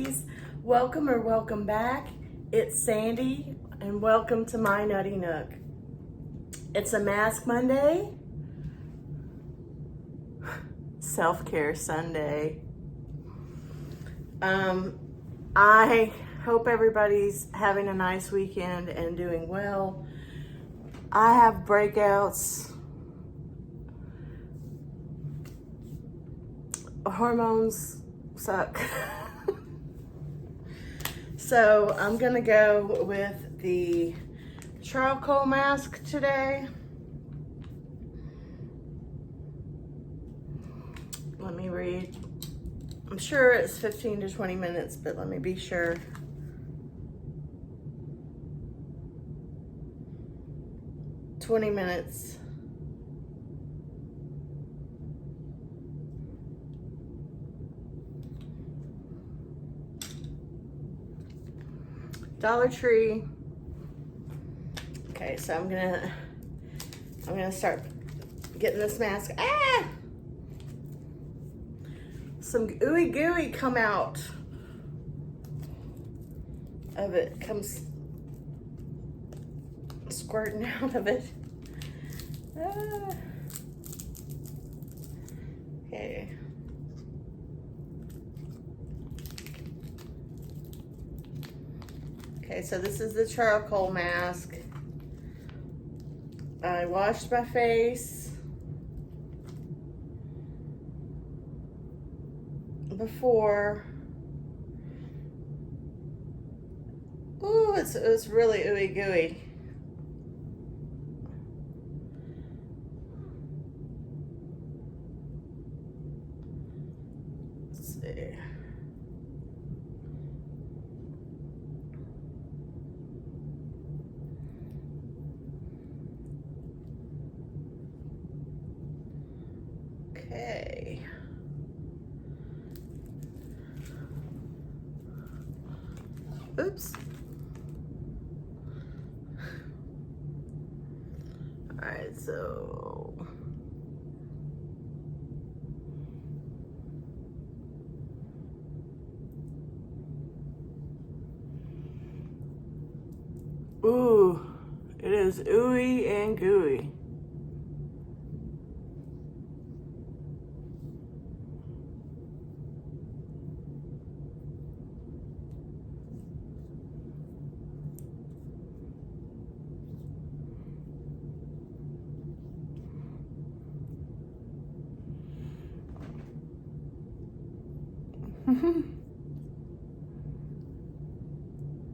ladies. Welcome or welcome back. It's Sandy and welcome to my Nutty Nook. It's a Mask Monday, Self-Care Sunday. I hope everybody's having a nice weekend and doing well. I have breakouts. Hormones suck. So I'm gonna go with the charcoal mask today. Let me read. I'm sure it's 15 to 20 minutes, but let me be sure. "20 minutes. Dollar Tree. Okay, so I'm gonna start getting this mask. Some ooey gooey come out of it, comes squirting out of it. Okay. Okay, so this is the charcoal mask. I washed my face before. Ooh, it's really ooey gooey. Let's see. Okay. Oops. All right, so ooh, it is ooey and gooey.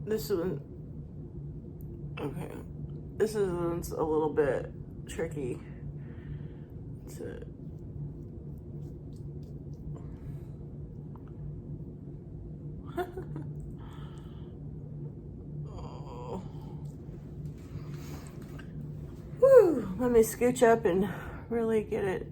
This one, okay. This one's a little bit tricky to. Oh. Whew, let me scooch up and really get it.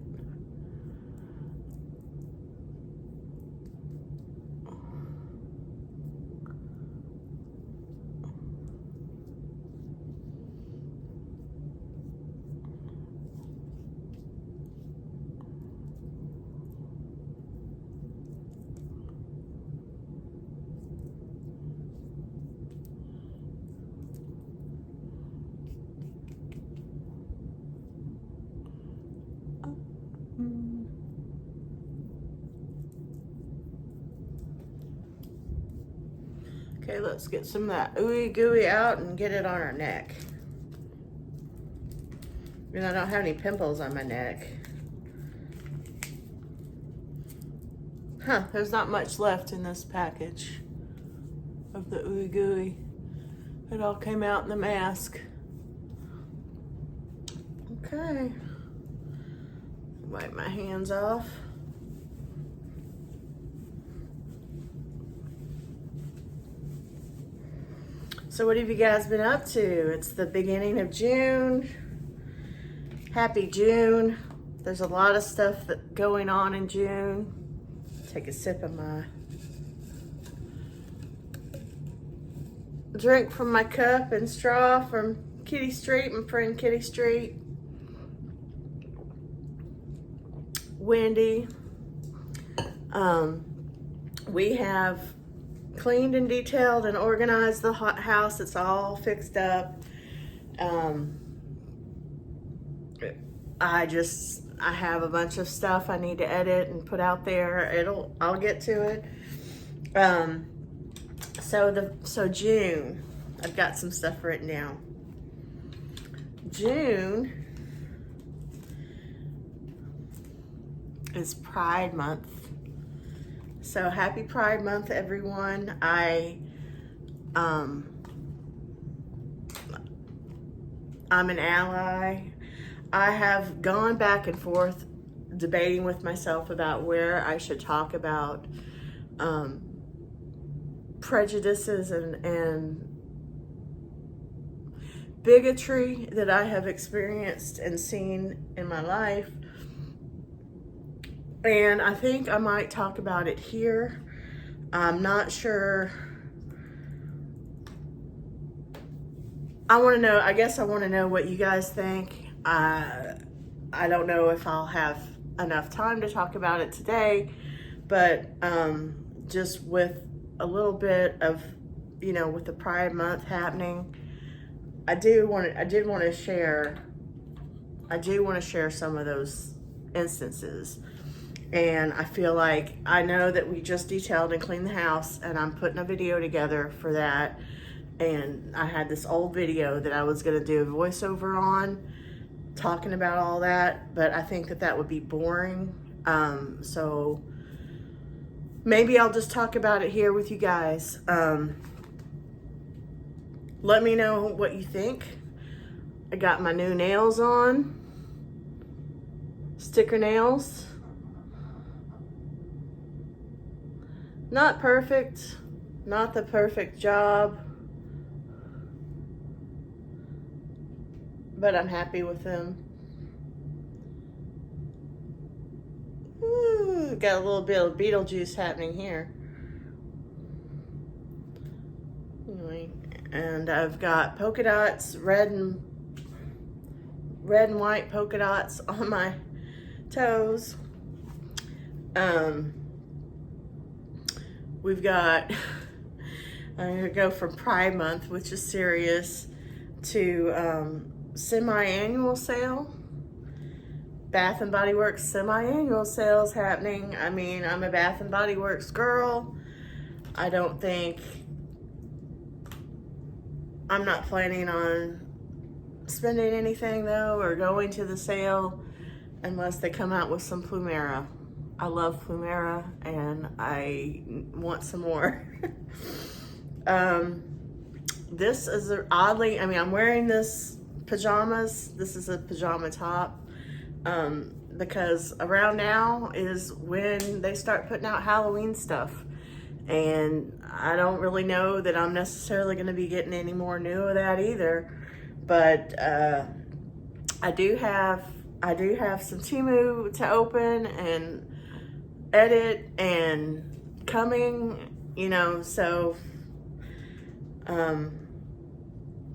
Okay, let's get some of that ooey gooey out and get it on our neck. I don't have any pimples on my neck. There's not much left in this package of the ooey gooey. It all came out in the mask. Okay. Wipe my hands off. So what have you guys been up to? It's the beginning of June. Happy June. There's a lot of stuff going on in June. Take a sip of my drink from my cup and straw from Kitty Street, my friend Kitty Street. Wendy. We have cleaned and detailed and organized the hot house. It's all fixed up. I have a bunch of stuff I need to edit and put out there. I'll get to it. So June, I've got some stuff written down. June is Pride Month. So happy Pride Month, everyone. I'm an ally. I have gone back and forth debating with myself about where I should talk about prejudices and bigotry that I have experienced and seen in my life. And I think I might talk about it here. I'm not sure. I guess I want to know what you guys think. I don't know if I'll have enough time to talk about it today, but just with a little bit of, with the Pride Month happening, I did want to share some of those instances. And I feel like I know that we just detailed and cleaned the house, and I'm putting a video together for that. And I had this old video that I was going to do a voiceover on, talking about all that, but I think that would be boring. So maybe I'll just talk about it here with you guys. Let me know what you think. I got my new nails on, sticker nails. Not perfect, not the perfect job, but I'm happy with them. Ooh, got a little bit of Beetlejuice happening here. Anyway, and I've got polka dots, red and white polka dots on my toes. We've got, I'm gonna go from Pride Month, which is serious, to semi-annual sale. Bath and Body Works semi-annual sales happening. I mean, I'm a Bath and Body Works girl. I'm not planning on spending anything though, or going to the sale unless they come out with some Plumera. I love Plumera and I want some more. This is oddly, I'm wearing this pajamas. This is a pajama top because around now is when they start putting out Halloween stuff. And I don't really know that I'm necessarily going to be getting any more new of that either. But I do have some Temu to open and edit and coming, so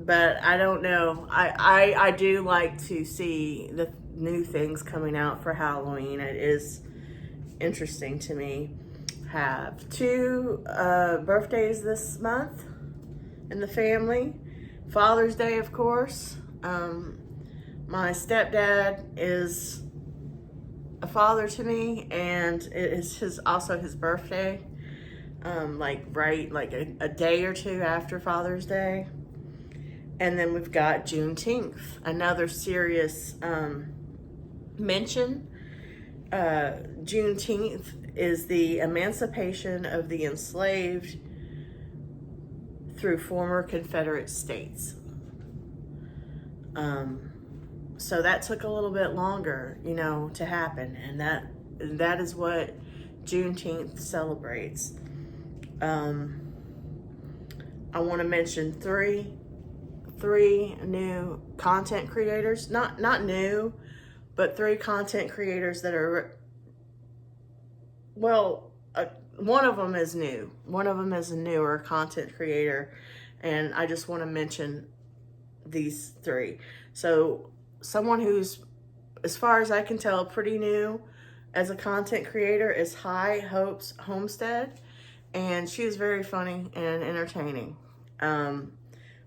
but I don't know. I do like to see the new things coming out for Halloween. It is interesting to me. Have 2 birthdays this month in the family. Father's Day, of course. My stepdad is a father to me, and it is also his birthday, like a day or two after Father's Day. And then we've got Juneteenth, another serious mention. Juneteenth is the emancipation of the enslaved through former Confederate states. So that took a little bit longer, to happen, and that is what Juneteenth celebrates. I want to mention three new content creators, not new, but 3 content creators that are, one of them is new. One of them is a newer content creator, and I just want to mention these 3. So someone who's, as far as I can tell, pretty new as a content creator is High Hopes Homestead. and she is very funny and entertaining.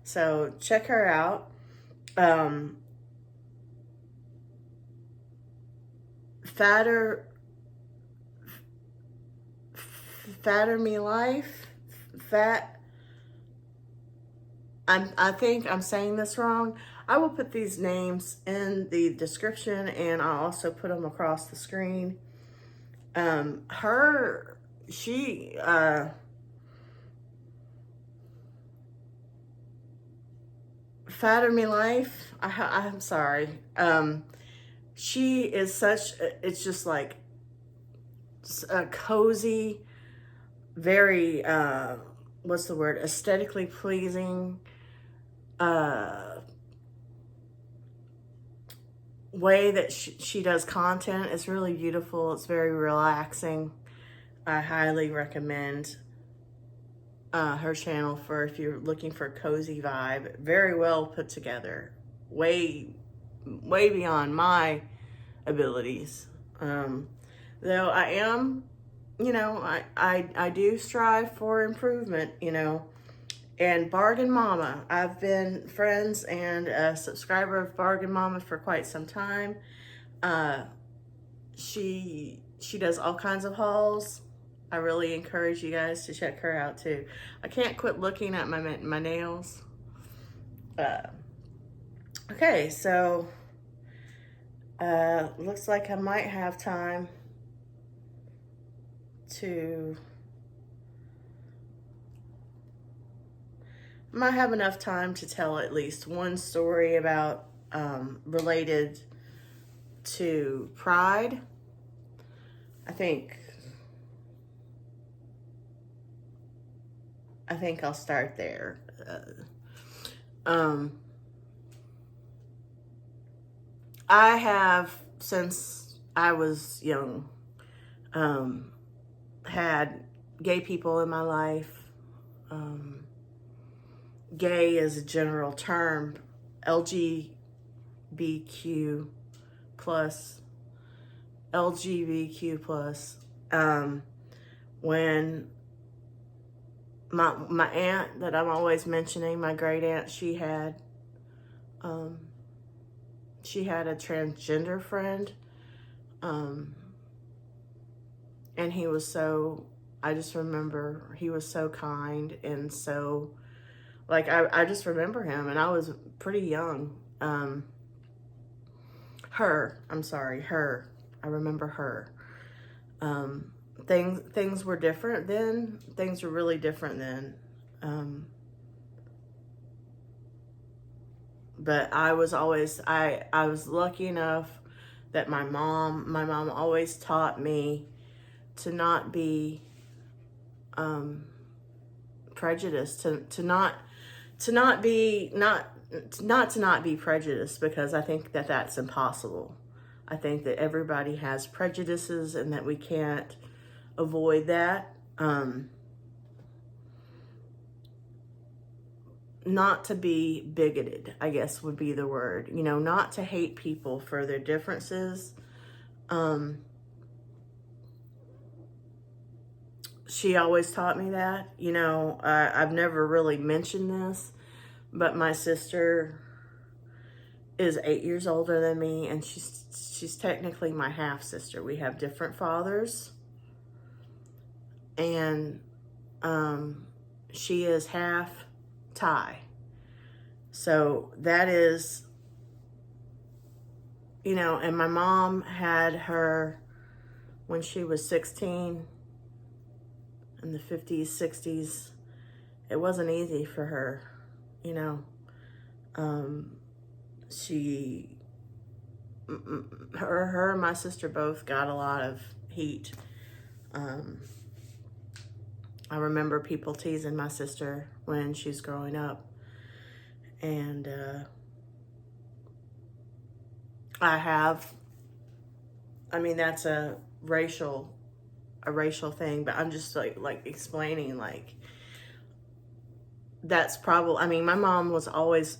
So check her out. Fatter Me Life. I think I'm saying this wrong. I will put these names in the description, and I'll also put them across the screen. Fatter Me Life. I'm sorry. She is it's just like a cozy, very, what's the word? Aesthetically pleasing, way that she does content. It's really beautiful. It's very relaxing. I highly recommend her channel for if you're looking for a cozy vibe. Very well put together. Way beyond my abilities. Though I am, I do strive for improvement, And Bargain Mama, I've been friends and a subscriber of Bargain Mama for quite some time. She does all kinds of hauls. I really encourage you guys to check her out too. I can't quit looking at my nails. Okay, so looks like I might have time to... I might have enough time to tell at least one story about related to pride. I think I'll start there. I have, since I was young, had gay people in my life. Gay is a general term. LGBTQ plus. When my aunt that I'm always mentioning, my great aunt, she had a transgender friend, and he was so, I just remember he was so kind and so, like, I just remember him, and I was pretty young. I remember her. Things were different then. Things were really different then. But I was always, I was lucky enough that my mom always taught me to not be prejudiced, to not be prejudiced, because I think that that's impossible. I think that everybody has prejudices and that we can't avoid that. Not to be bigoted, I guess would be the word. Not to hate people for their differences. She always taught me that. I've never really mentioned this, but my sister is 8 years older than me, and she's technically my half sister. We have different fathers, and she is half Thai. So that is, and my mom had her when she was 16 in the 50s, 60s. It wasn't easy for her, her and my sister both got a lot of heat. I remember people teasing my sister when she was growing up. And that's a racial thing, but I'm just like explaining, like, that's probably, my mom was always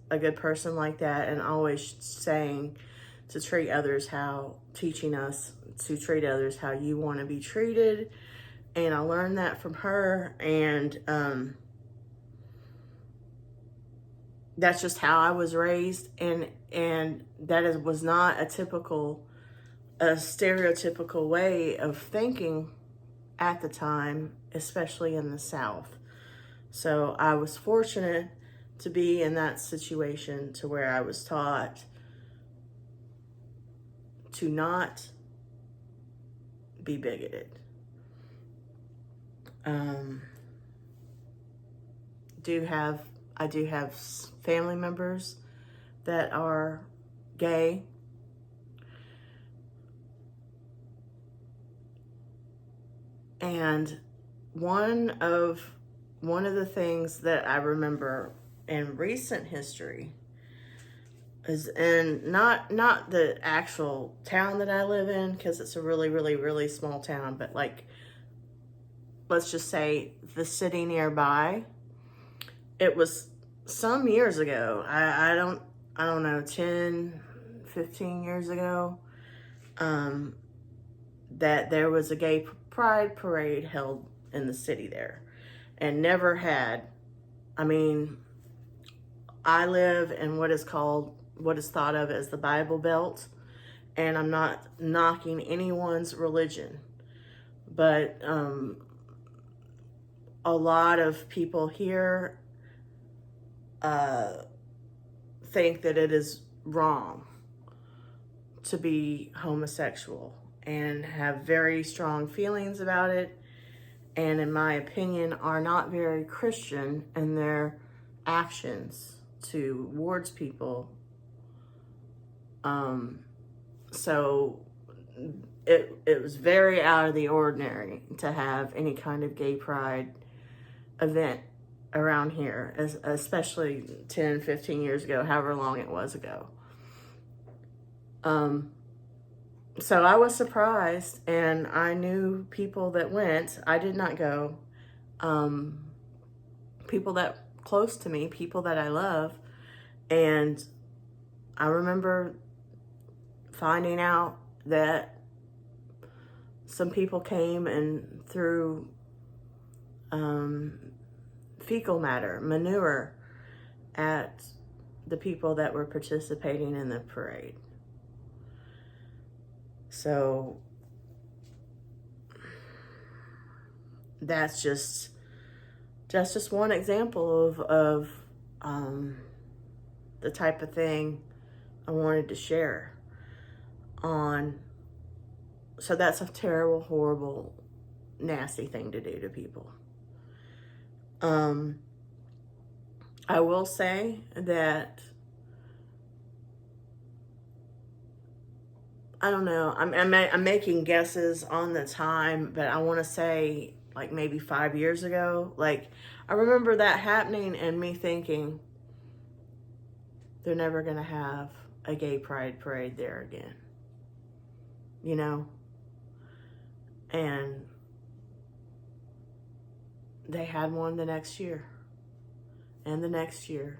a good person like that, and always saying to teaching us to treat others how you want to be treated, And I learned that from her, and that's just how I was raised, and that was not a stereotypical way of thinking at the time, especially in the South. So I was fortunate to be in that situation to where I was taught to not be bigoted. I do have family members that are gay. And one of the things that I remember in recent history is in not the actual town that I live in, because it's a really, really, really small town, but like, let's just say the city nearby. It was some years ago. I don't know, 10, 15 years ago, that there was a gay pride parade held in the city there, and never had. I mean, I live in what is thought of as the Bible Belt, and I'm not knocking anyone's religion, but a lot of people here think that it is wrong to be homosexual and have very strong feelings about it, and in my opinion are not very Christian in their actions towards people. So it was very out of the ordinary to have any kind of gay pride event around here, especially 10, 15 years ago, however long it was ago. So I was surprised, and I knew people that went. I did not go. People that close to me, people that I love. And I remember finding out that some people came and threw fecal matter, manure, at the people that were participating in the parade. So that's just one example of the type of thing I wanted to share on. So that's a terrible, horrible, nasty thing to do to people. I will say that, I don't know, I'm making guesses on the time, but I want to say like maybe 5 years ago. Like, I remember that happening and me thinking, they're never going to have a gay pride parade there again, you know? And they had one the next year, and the next year,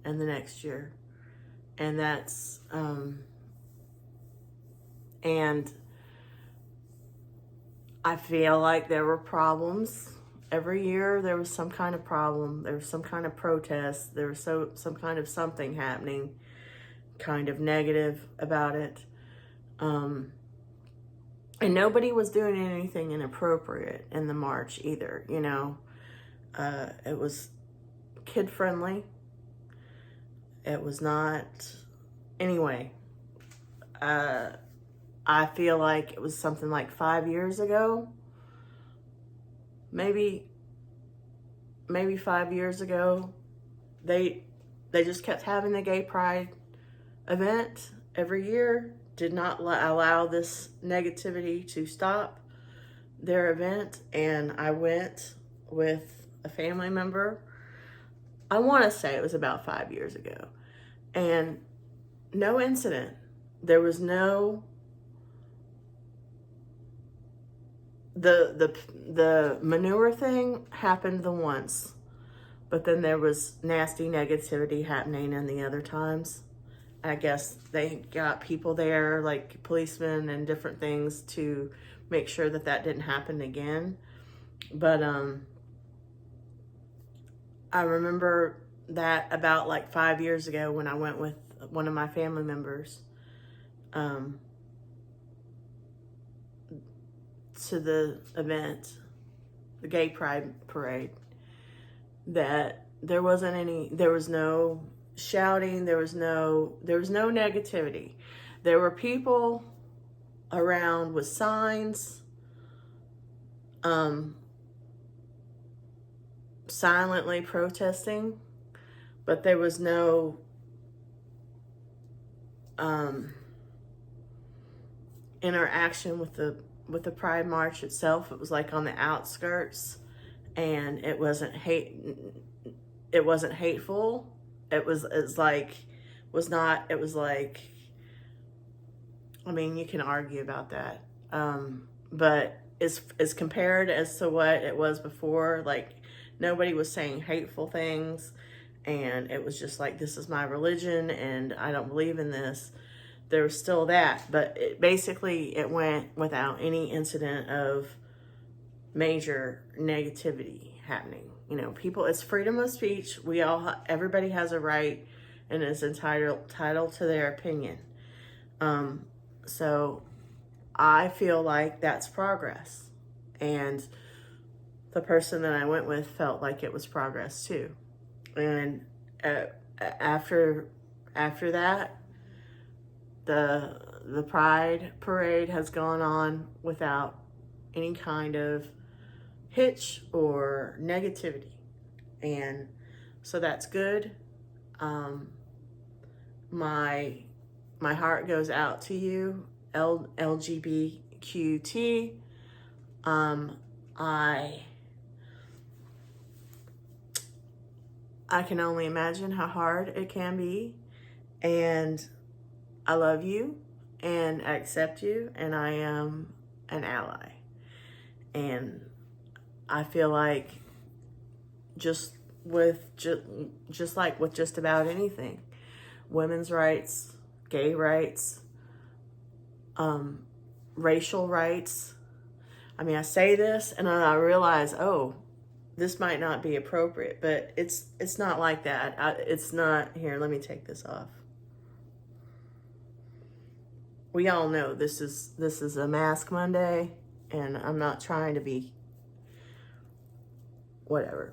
and the next year. And that's, and I feel like there were problems. Every year there was some kind of problem. There was some kind of protest. There was some kind of something happening, kind of negative about it. And nobody was doing anything inappropriate in the march either, you know. It was kid-friendly. It was not... Anyway, I feel like it was something like 5 years ago. Maybe 5 years ago. They just kept having the gay pride event every year. Did not allow this negativity to stop their event. And I went with a family member. I want to say it was about 5 years ago. And no incident. There was no... The manure thing happened the once, but then there was nasty negativity happening in the other times. I guess they got people there, like policemen and different things, to make sure that that didn't happen again. But I remember that about like 5 years ago when I went with one of my family members to the event, the gay pride parade, that there was no shouting, there was no negativity. There were people around with signs, silently protesting, but there was no interaction with the Pride March itself. It was like on the outskirts, and it wasn't hateful. It was like, I mean, you can argue about that, but as compared as to what it was before, like nobody was saying hateful things, and it was just like, this is my religion and I don't believe in this. There was still that, but it went without any incident of major negativity happening. You know, people, it's freedom of speech. Everybody has a right and is entitled to their opinion. So I feel like that's progress. And the person that I went with felt like it was progress too. And after that, the Pride Parade has gone on without any kind of hitch or negativity. And so that's good. My heart goes out to you, LGBTQT. I can only imagine how hard it can be, and I love you and I accept you, and I am an ally. And I feel like just like with just about anything, women's rights, gay rights, racial rights. I mean, I say this and I realize, oh, this might not be appropriate, but it's not like that. It's not, here, let me take this off. We all know this is a Mask Monday, and I'm not trying to be whatever.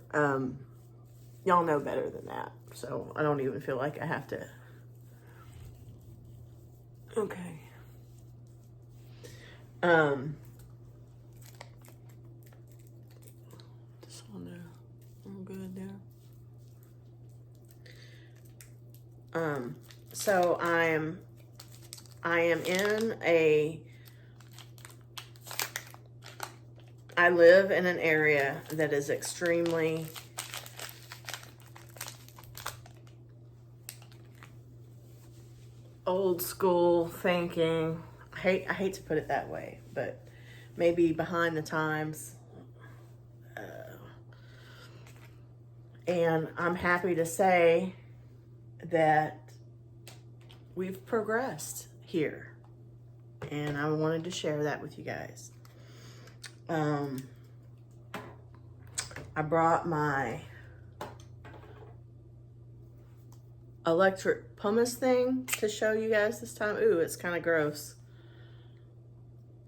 Y'all know better than that, so I don't even feel like I have to. Okay. Just on there. I'm good there. So I am I live in an area that is extremely old school thinking. I hate to put it that way, but maybe behind the times. And I'm happy to say that we've progressed here. And I wanted to share that with you guys. I brought my electric pumice thing to show you guys this time. Ooh, it's kind of gross.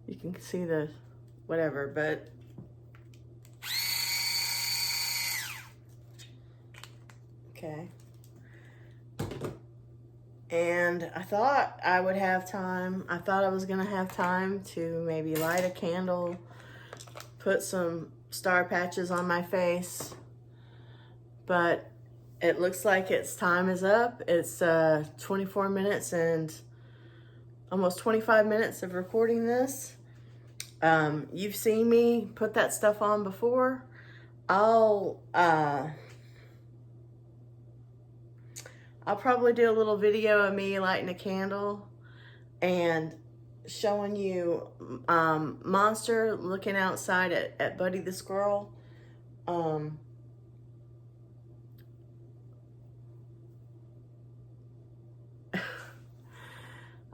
You can see the whatever, but okay. And I thought I would have time. I thought I was gonna have time to maybe light a candle, put some star patches on my face, but it looks like its time is up. It's 24 minutes and almost 25 minutes of recording this. You've seen me put that stuff on before. I'll probably do a little video of me lighting a candle and showing you Monster looking outside at Buddy the squirrel.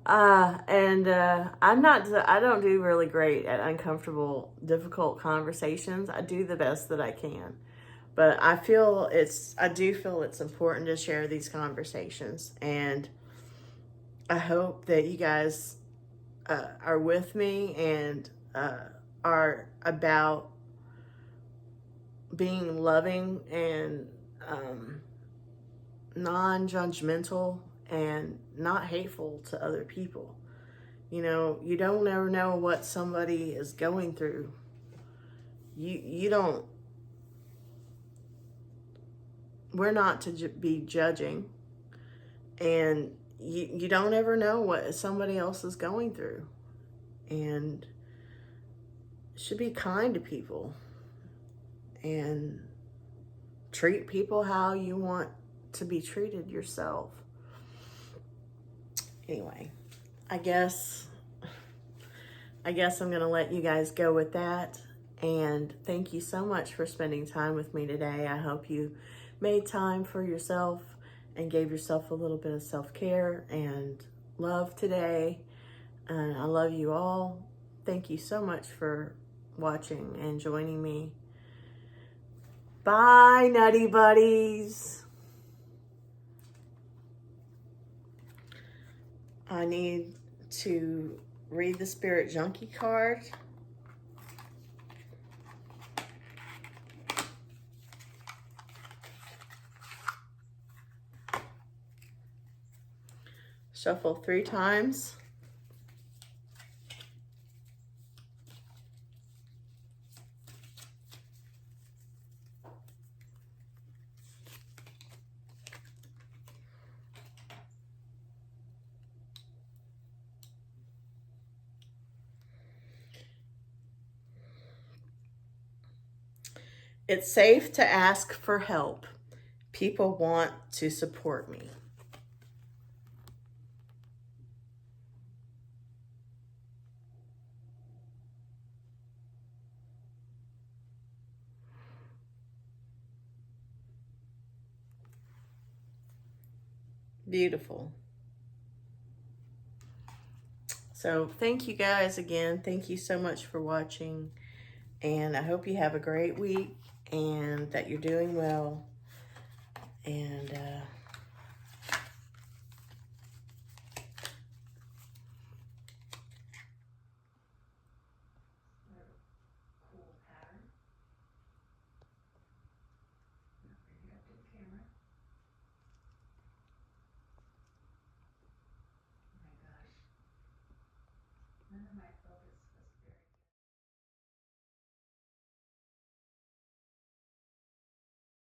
I don't do really great at uncomfortable, difficult conversations. I do the best that I can. But I do feel it's important to share these conversations. And I hope that you guys are with me and are about being loving and non-judgmental and not hateful to other people. You know, you don't ever know what somebody is going through. You don't, we're not to be judging, and you don't ever know what somebody else is going through, and should be kind to people and treat people how you want to be treated yourself. Anyway, I guess I'm going to let you guys go with that. And thank you so much for spending time with me today. I hope you made time for yourself and gave yourself a little bit of self-care and love today. And I love you all. Thank you so much for watching and joining me. Bye, Nutty Buddies. I need to read the Spirit Junkie card. Shuffle 3 times. It's safe to ask for help. People want to support me. Beautiful. So thank you guys again. Thank you so much for watching. And I hope you have a great week and that you're doing well. And cool pattern. Bring it up to the camera. Oh my gosh. None of my focus